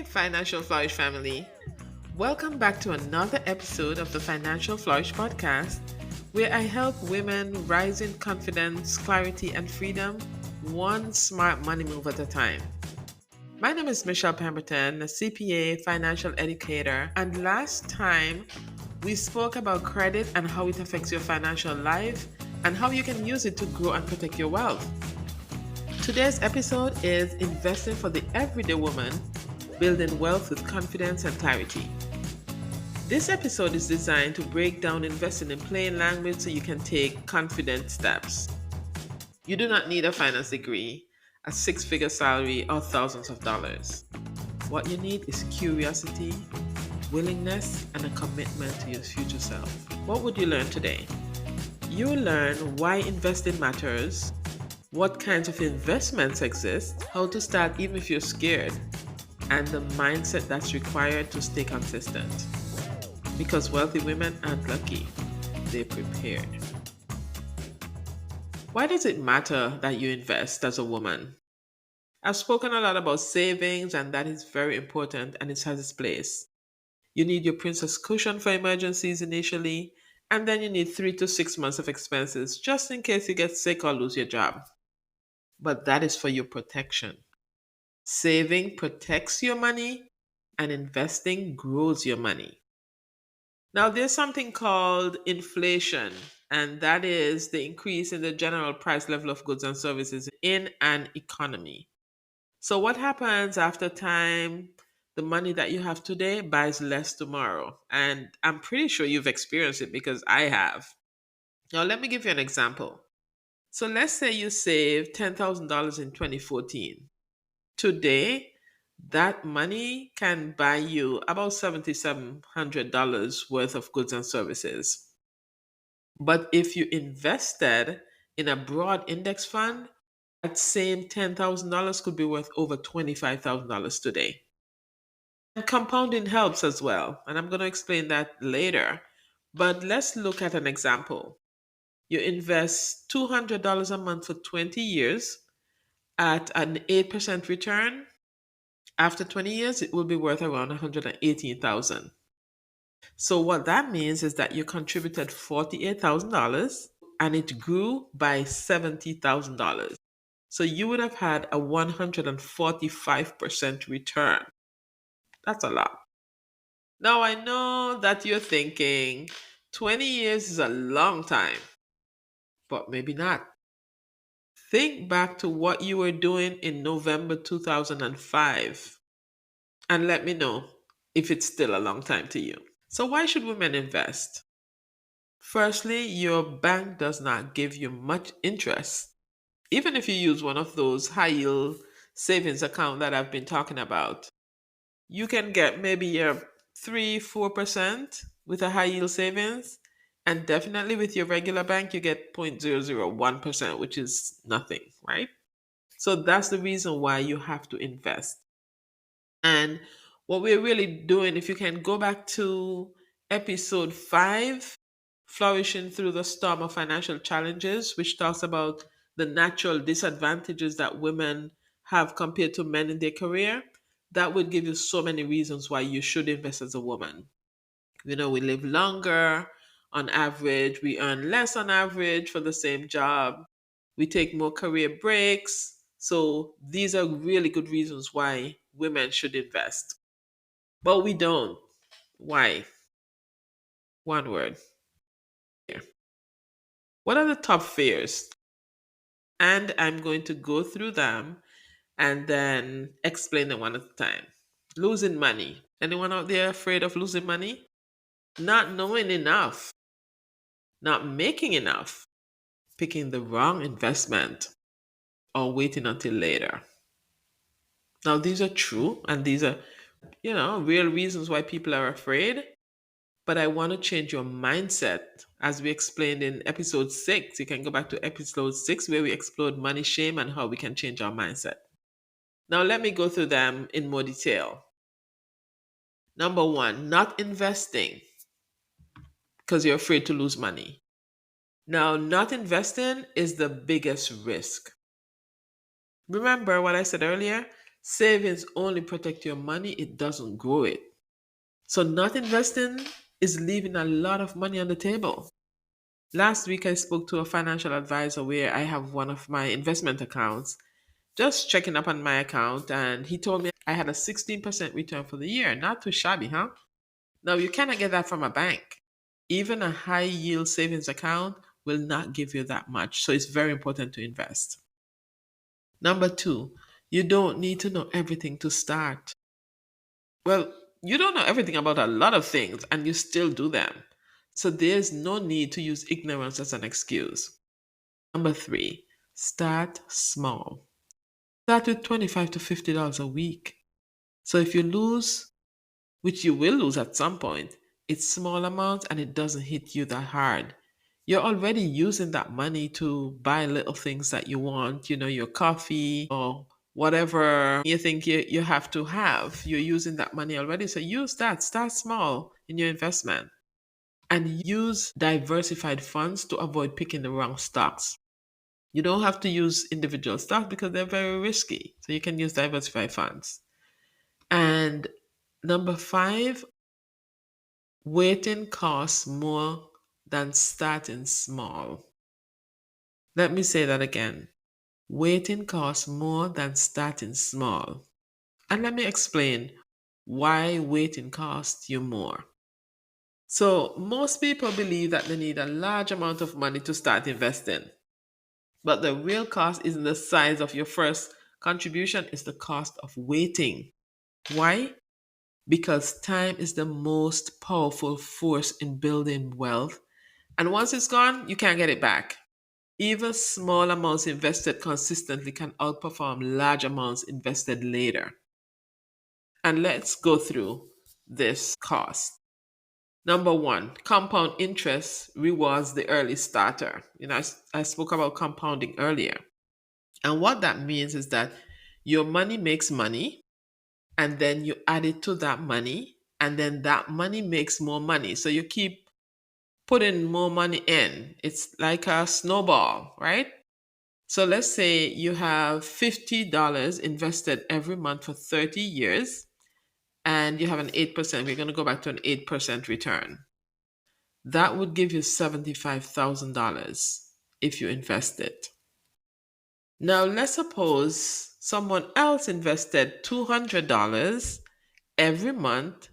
Financial Flourish family. Welcome back to another episode of the Financial Flourish Podcast, where I help women rise in confidence, clarity, and freedom, one smart money move at a time. My name is Michele Pemberton, a CPA, financial educator, and last time we spoke about credit and how it affects your financial life and how you can use it to grow and protect your wealth. Today's episode is Investing for the Everyday Woman, Building Wealth with Confidence and Clarity. This episode is designed to break down investing in plain language so you can take confident steps. You do not need a finance degree, a six-figure salary, or thousands of dollars. What you need is curiosity, willingness, and a commitment to your future self. What would you learn today? You'll learn why investing matters, what kinds of investments exist, how to start even if you're scared, and the mindset that's required to stay consistent. Because wealthy women aren't lucky, they're prepared. Why does it matter that you invest as a woman? I've spoken a lot about savings, and that is very important and it has its place. You need your princess cushion for emergencies initially, and then you need 3 to 6 months of expenses just in case you get sick or lose your job. But that is for your protection. Saving protects your money, and investing grows your money. Now, there's something called inflation, and that is the increase in the general price level of goods and services in an economy. So, what happens after time? The money that you have today buys less tomorrow. And I'm pretty sure you've experienced it because I have. Now, let me give you an example. So, let's say you saved $10,000 in 2014. Today, that money can buy you about $7,700 worth of goods and services. But if you invested in a broad index fund, that same $10,000 could be worth over $25,000 today. And compounding helps as well. And I'm going to explain that later. But let's look at an example. You invest $200 a month for 20 years at an 8% return. After 20 years, it will be worth around $118,000. So what that means is that you contributed $48,000 and it grew by $70,000. So you would have had a 145% return. That's a lot. Now I know that you're thinking 20 years is a long time, but maybe not. Think back to what you were doing in November 2005 and let me know if it's still a long time to you. So, why should women invest? Firstly, your bank does not give you much interest. Even if you use one of those high yield savings account that I've been talking about, you can get maybe a 3-4% with a high yield savings. And definitely with your regular bank, you get 0.001%, which is nothing, right? So that's the reason why you have to invest. And what we're really doing, if you can go back to episode 5, Flourishing Through the Storm of Financial Challenges, which talks about the natural disadvantages that women have compared to men in their career, that would give you so many reasons why you should invest as a woman. We live longer on average, we earn less on average for the same job, we take more career breaks. So these are really good reasons why women should invest. But we don't. Why? One word. Fear. What are the top fears? And I'm going to go through them and then explain them one at a time. Losing money. Anyone out there afraid of losing money? Not knowing enough. Not making enough. Picking the wrong investment. Or waiting until later. Now, these are true and these are, real reasons why people are afraid. But I want to change your mindset as we explained in episode 6. You can go back to episode 6 where we explored money shame and how we can change our mindset. Now, let me go through them in more detail. Number 1, not investing because you're afraid to lose money. Now, not investing is the biggest risk. Remember what I said earlier? Savings only protect your money, it doesn't grow it. So not investing is leaving a lot of money on the table. Last week I spoke to a financial advisor where I have one of my investment accounts, just checking up on my account, and he told me I had a 16% return for the year. Not too shabby, huh? Now you cannot get that from a bank. Even a high yield savings account will not give you that much. So it's very important to invest. Number two, you don't need to know everything to start. Well, you don't know everything about a lot of things and you still do them. So there's no need to use ignorance as an excuse. Number three, start small. Start with $25 to $50 a week. So if you lose, which you will lose at some point, it's small amounts and it doesn't hit you that hard. You're already using that money to buy little things that you want, your coffee or whatever you think you have to have. You're using that money already. So use that. Start small in your investment and use diversified funds to avoid picking the wrong stocks. You don't have to use individual stocks because they're very risky. So you can use diversified funds. And number five, waiting costs more than starting small. Let me say that again. Waiting costs more than starting small. And let me explain why waiting costs you more. So, most people believe that they need a large amount of money to start investing. But the real cost isn't the size of your first contribution, it's the cost of waiting. Why? Because time is the most powerful force in building wealth. And once it's gone, you can't get it back. Even small amounts invested consistently can outperform large amounts invested later. And let's go through this cost. Number one, compound interest rewards the early starter. I spoke about compounding earlier. And what that means is that your money makes money, and then you add it to that money, and then that money makes more money. So you keep putting more money in. It's like a snowball, right? So let's say you have $50 invested every month for 30 years and you have an 8%. We're going to go back to an 8% return. That would give you $75,000 if you invest it. Now, let's suppose someone else invested $200 every month,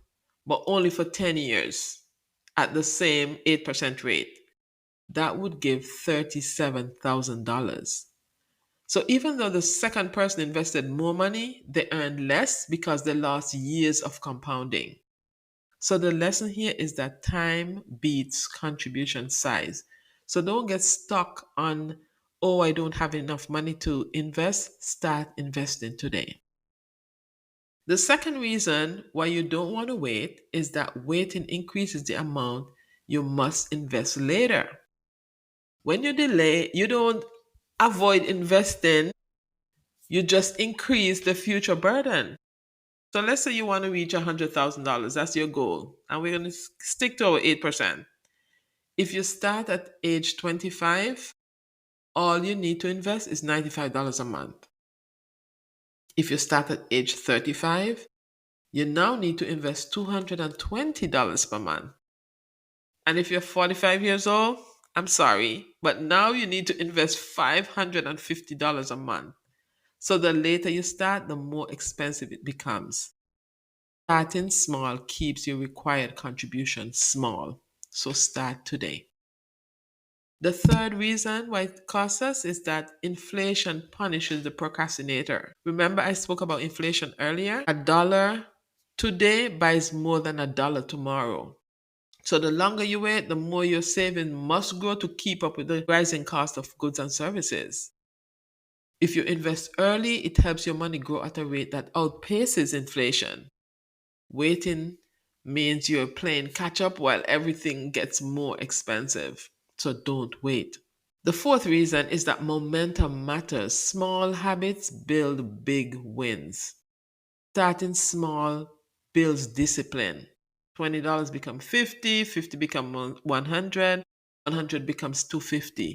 but only for 10 years at the same 8% rate. That would give $37,000. So even though the second person invested more money, they earned less because they lost years of compounding. So the lesson here is that time beats contribution size. So don't get stuck on, oh, I don't have enough money to invest. Start investing today. The second reason why you don't want to wait is that waiting increases the amount you must invest later. When you delay, you don't avoid investing, you just increase the future burden. So let's say you want to reach $100,000. That's your goal. And we're going to stick to our 8%. If you start at age 25, all you need to invest is $95 a month. If you start at age 35, you now need to invest $220 per month. And if you're 45 years old, I'm sorry, but now you need to invest $550 a month. So the later you start, the more expensive it becomes. Starting small keeps your required contribution small. So start today. The third reason why it costs us is that inflation punishes the procrastinator. Remember, I spoke about inflation earlier? $1 today buys more than $1 tomorrow. So the longer you wait, the more your saving must grow to keep up with the rising cost of goods and services. If you invest early, it helps your money grow at a rate that outpaces inflation. Waiting means you're playing catch up while everything gets more expensive. So don't wait. The fourth reason is that momentum matters. Small habits build big wins. Starting small builds discipline. $20 become 50, 50 become 100, 100 becomes 250.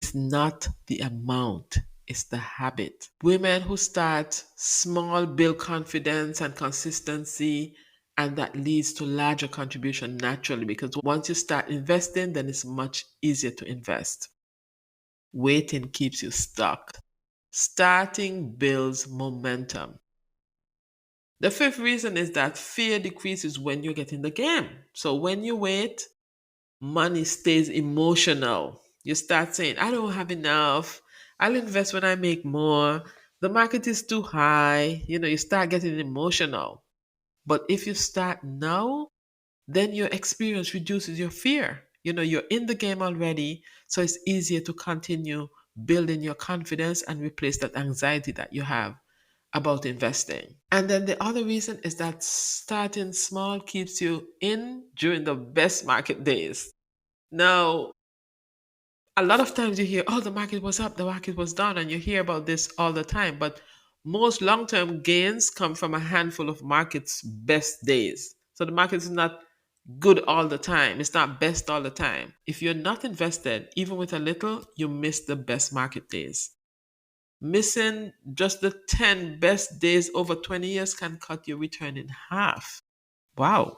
It's not the amount, it's the habit. Women who start small build confidence and consistency, and that leads to larger contribution naturally because once you start investing, then it's much easier to invest. Waiting keeps you stuck. Starting builds momentum. The fifth reason is that fear decreases when you get in the game. So when you wait, money stays emotional. You start saying, I don't have enough. I'll invest when I make more. The market is too high. You start getting emotional. But if you start now, then your experience reduces your fear. You're in the game already, so it's easier to continue building your confidence and replace that anxiety that you have about investing. And then the other reason is that starting small keeps you in during the best market days. Now, a lot of times you hear, oh, the market was up, the market was down, and you hear about this all the time. But most long term gains come from a handful of markets' best days. So the market is not good all the time, it's not best all the time. If you're not invested, even with a little, you miss the best market days. Missing just the 10 best days over 20 years can cut your return in half. Wow.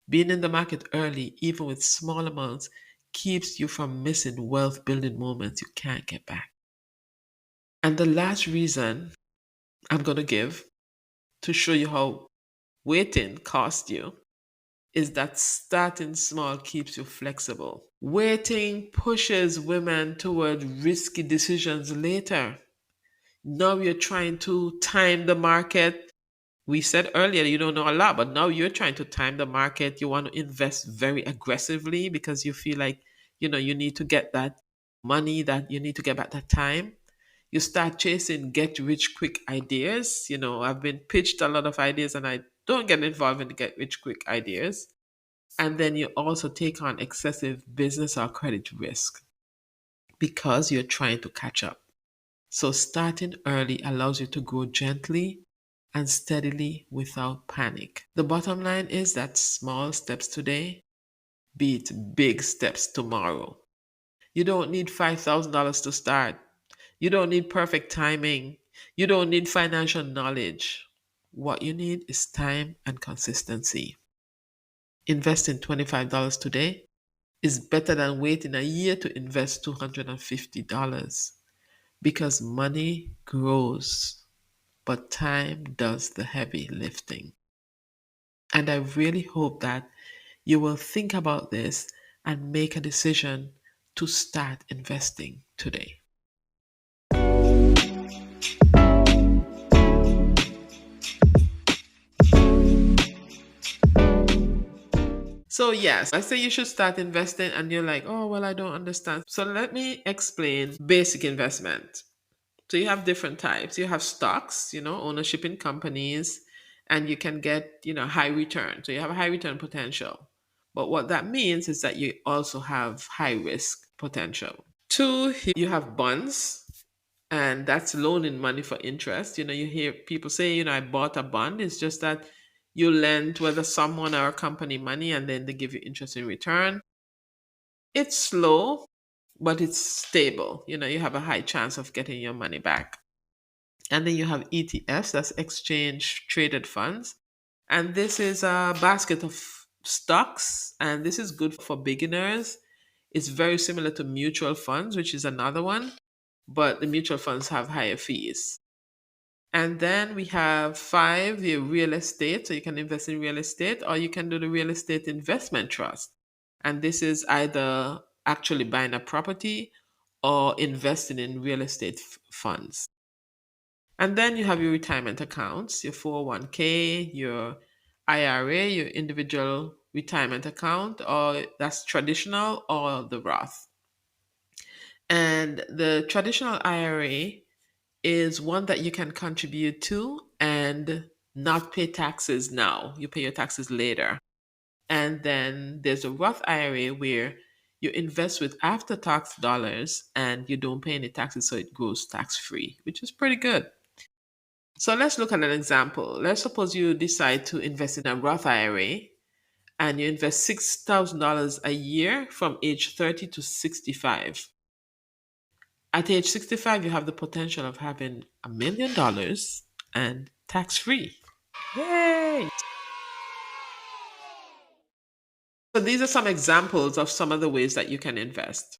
Being in the market early, even with small amounts, keeps you from missing wealth building moments you can't get back. And the last reason I'm going to give to show you how waiting costs you is that starting small keeps you flexible. Waiting pushes women toward risky decisions later. Now you're trying to time the market. We said earlier you don't know a lot, but now you're trying to time the market. You want to invest very aggressively because you feel like, you need to get that money, that you need to get back that time. You start chasing get rich quick ideas. I've been pitched a lot of ideas and I don't get involved in the get rich quick ideas. And then you also take on excessive business or credit risk because you're trying to catch up. So starting early allows you to grow gently and steadily without panic. The bottom line is that small steps today beat big steps tomorrow. You don't need $5,000 to start. You don't need perfect timing. You don't need financial knowledge. What you need is time and consistency. Investing $25 today is better than waiting a year to invest $250 because money grows, but time does the heavy lifting. And I really hope that you will think about this and make a decision to start investing today. So, yes, I say you should start investing, and you're like, oh, well, I don't understand. So, let me explain basic investment. So, you have different types. You have stocks, ownership in companies, and you can get, high return. So, you have a high return potential. But what that means is that you also have high risk potential. Two, you have bonds, and that's loaning money for interest. You hear people say, I bought a bond. It's just that you lend whether someone or a company money and then they give you interest in return. It's slow, but it's stable. You have a high chance of getting your money back. And then you have ETFs, that's exchange traded funds. And this is a basket of stocks, and this is good for beginners. It's very similar to mutual funds, which is another one, but the mutual funds have higher fees. And then we have five, your real estate. So you can invest in real estate or you can do the real estate investment trust. And this is either actually buying a property or investing in real estate funds. And then you have your retirement accounts, your 401k, your IRA, your individual retirement account, or that's traditional or the Roth. And the traditional IRA is one that you can contribute to and not pay taxes now. You pay your taxes later. And then there's a Roth IRA where you invest with after tax dollars and you don't pay any taxes, so it goes tax free, which is pretty good. So let's look at an example. Let's suppose you decide to invest in a Roth IRA and you invest $6,000 a year from age 30 to 65. At age 65, you have the potential of having $1 million and tax free. Yay! So these are some examples of some of the ways that you can invest.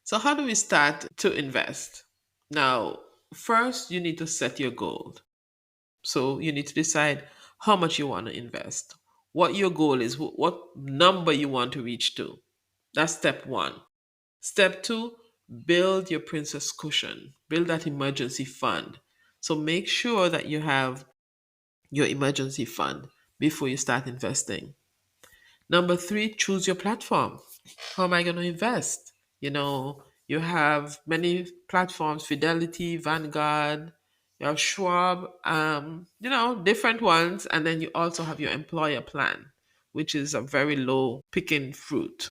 So how do we start to invest? Now, first, you need to set your goal. So you need to decide how much you want to invest, what your goal is, what number you want to reach to. That's step one. Step two, build your princess cushion, build that emergency fund. So make sure that you have your emergency fund before you start investing. Number three, choose your platform. How am I going to invest? You have many platforms, Fidelity, Vanguard, you have Schwab, different ones. And then you also have your employer plan, which is a very low picking fruit.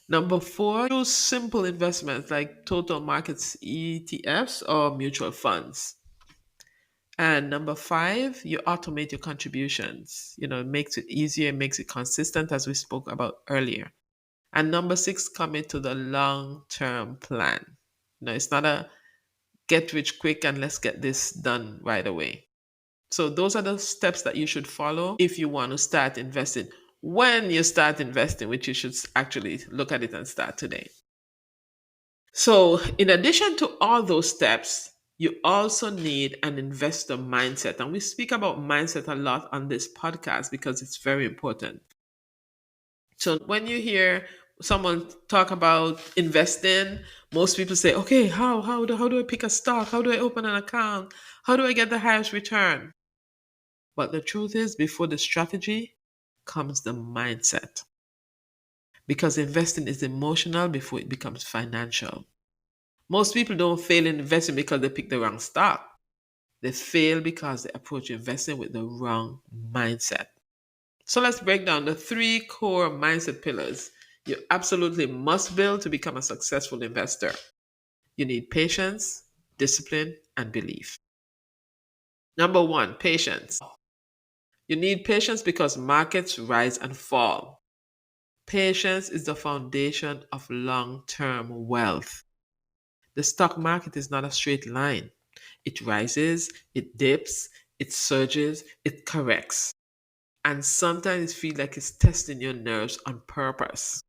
Number four, choose simple investments like total markets ETFs or mutual funds. And number five, you automate your contributions. It makes it easier, makes it consistent, as we spoke about earlier. And number six, commit to the long term plan. It's not a get rich quick and let's get this done right away. So, those are the steps that you should follow if you want to start investing. When you start investing, which you should actually look at it and start today. So, in addition to all those steps, you also need an investor mindset. And we speak about mindset a lot on this podcast because it's very important. So, when you hear someone talk about investing, most people say, okay, how do I pick a stock? How do I open an account? How do I get the highest return? But the truth is, before the strategy comes the mindset. Because investing is emotional before it becomes financial. Most people don't fail in investing because they pick the wrong stock. They fail because they approach investing with the wrong mindset. So let's break down the three core mindset pillars you absolutely must build to become a successful investor. You need patience, discipline, and belief. Number one, patience. You need patience because markets rise and fall. Patience is the foundation of long term wealth. The stock market is not a straight line. It rises, it dips, it surges, it corrects. And sometimes it feels like it's testing your nerves on purpose.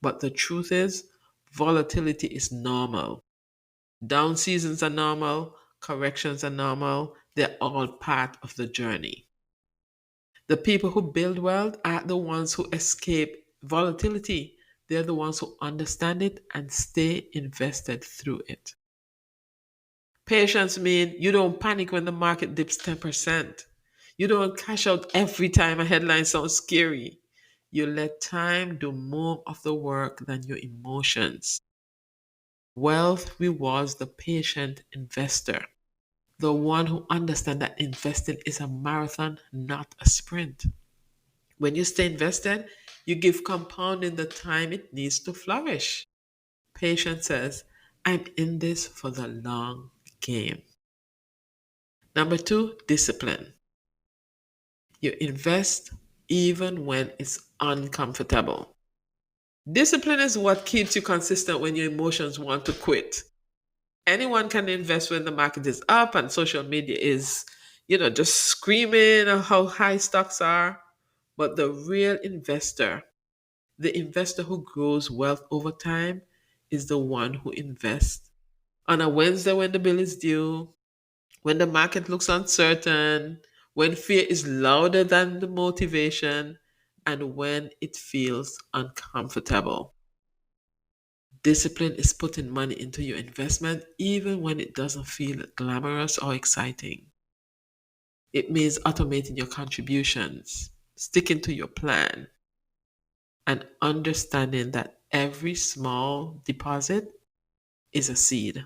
But the truth is, volatility is normal. Down seasons are normal, corrections are normal, they're all part of the journey. The people who build wealth are the ones who escape volatility. They're the ones who understand it and stay invested through it. Patience means you don't panic when the market dips 10%. You don't cash out every time a headline sounds scary. You let time do more of the work than your emotions. Wealth rewards the patient investor, the one who understands that investing is a marathon, not a sprint. When you stay invested, you give compounding the time it needs to flourish. Patience says, I'm in this for the long game. Number two, discipline. You invest even when it's uncomfortable. Discipline is what keeps you consistent when your emotions want to quit. Anyone can invest when the market is up and social media is, just screaming of how high stocks are. But the investor who grows wealth over time, is the one who invests on a Wednesday when the bill is due, when the market looks uncertain, when fear is louder than the motivation, and when it feels uncomfortable. Discipline is putting money into your investment even when it doesn't feel glamorous or exciting. It means automating your contributions, sticking to your plan, and understanding that every small deposit is a seed.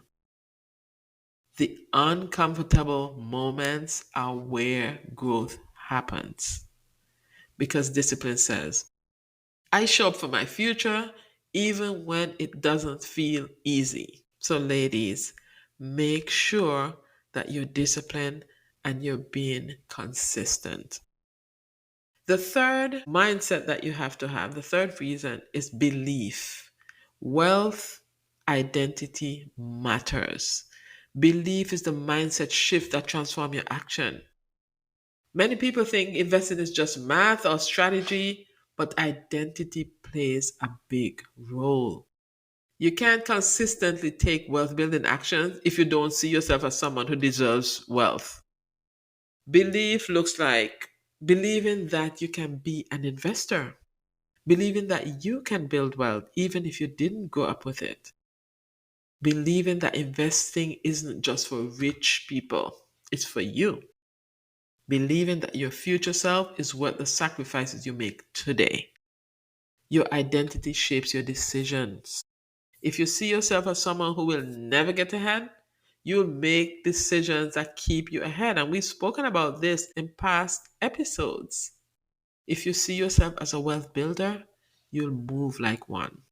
The uncomfortable moments are where growth happens because discipline says, I show up for my future even when it doesn't feel easy. So, ladies, make sure that you're disciplined and you're being consistent. The third mindset that you have to have, the third reason is belief. Wealth Identity matters. Belief is the mindset shift that transforms your action. Many people think investing is just math or strategy, but identity plays a big role. You can't consistently take wealth building actions if you don't see yourself as someone who deserves wealth. Belief looks like believing that you can be an investor, believing that you can build wealth even if you didn't grow up with it, believing that investing isn't just for rich people, it's for you, believing that your future self is worth the sacrifices you make today. Your identity shapes your decisions. If you see yourself as someone who will never get ahead, you'll make decisions that keep you ahead. And we've spoken about this in past episodes. If you see yourself as a wealth builder, you'll move like one.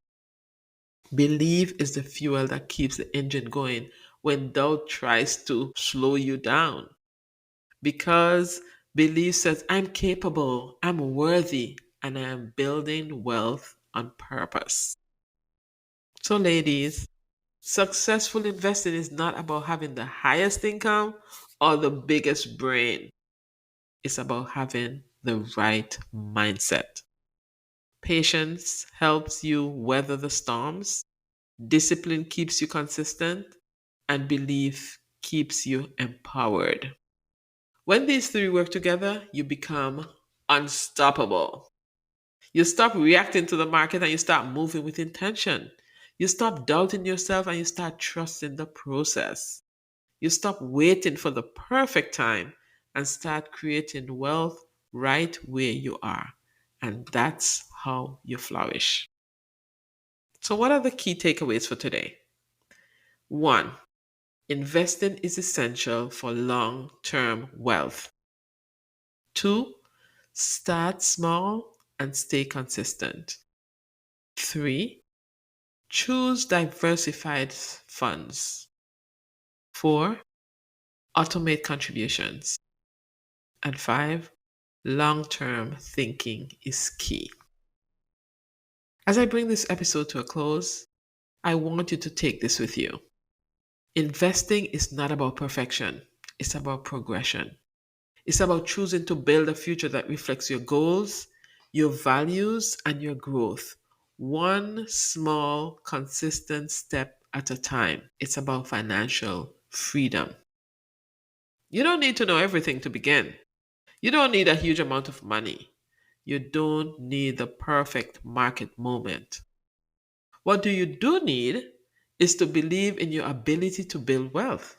Belief is the fuel that keeps the engine going when doubt tries to slow you down. Because belief says, I'm capable, I'm worthy, and I am building wealth on purpose. So, ladies, successful investing is not about having the highest income or the biggest brain. It's about having the right mindset. Patience helps you weather the storms, discipline keeps you consistent, and belief keeps you empowered. When these three work together, you become unstoppable. You stop reacting to the market and you start moving with intention. You stop doubting yourself and you start trusting the process. You stop waiting for the perfect time and start creating wealth right where you are. And that's how you flourish. So, what are the key takeaways for today? One, investing is essential for long term wealth. Two, start small and stay consistent. Three, choose diversified funds. Four, automate contributions. And five, long-term thinking is key. As I bring this episode to a close, I want you to take this with you. Investing is not about perfection. It's about progression. It's about choosing to build a future that reflects your goals, your values, and your growth. One small, consistent step at a time. It's about financial freedom. You don't need to know everything to begin. You don't need a huge amount of money. You don't need the perfect market moment. What do need is to believe in your ability to build wealth,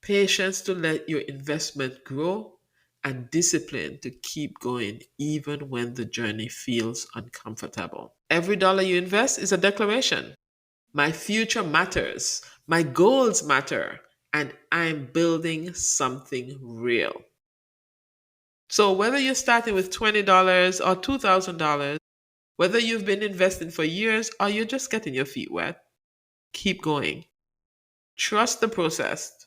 patience to let your investment grow, and discipline to keep going even when the journey feels uncomfortable. Every dollar you invest is a declaration. My future matters, my goals matter, and I'm building something real. So, whether you're starting with $20 or $2,000, whether you've been investing for years or you're just getting your feet wet, keep going. Trust the process,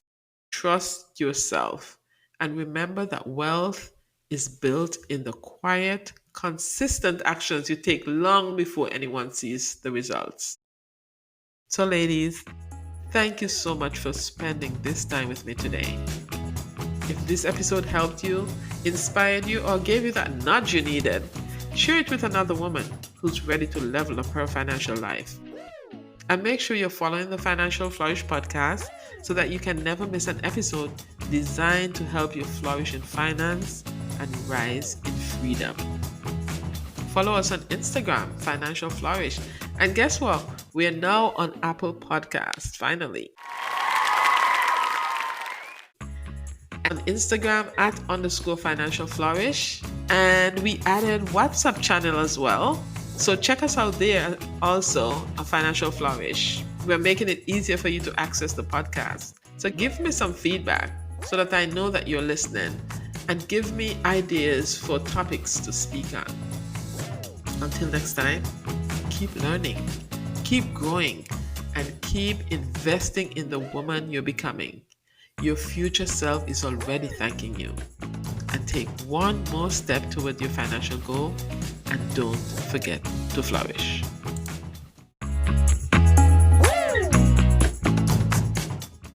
trust yourself, and remember that wealth is built in the quiet, consistent actions you take long before anyone sees the results. So, ladies, thank you so much for spending this time with me today. If this episode helped you, inspired you, or gave you that nudge you needed, share it with another woman who's ready to level up her financial life. And make sure you're following the Financial Flourish Podcast so that you can never miss an episode designed to help you flourish in finance and rise in freedom. Follow us on Instagram, Financial Flourish. And guess what? We are now on Apple Podcasts, finally. On Instagram @_Financial Flourish. And we added WhatsApp channel as well. So check us out there also, a Financial Flourish. We're making it easier for you to access the podcast. So give me some feedback so that I know that you're listening, and give me ideas for topics to speak on. Until next time, keep learning, keep growing, and keep investing in the woman you're becoming. Your future self is already thanking you. And take one more step toward your financial goal, and don't forget to flourish.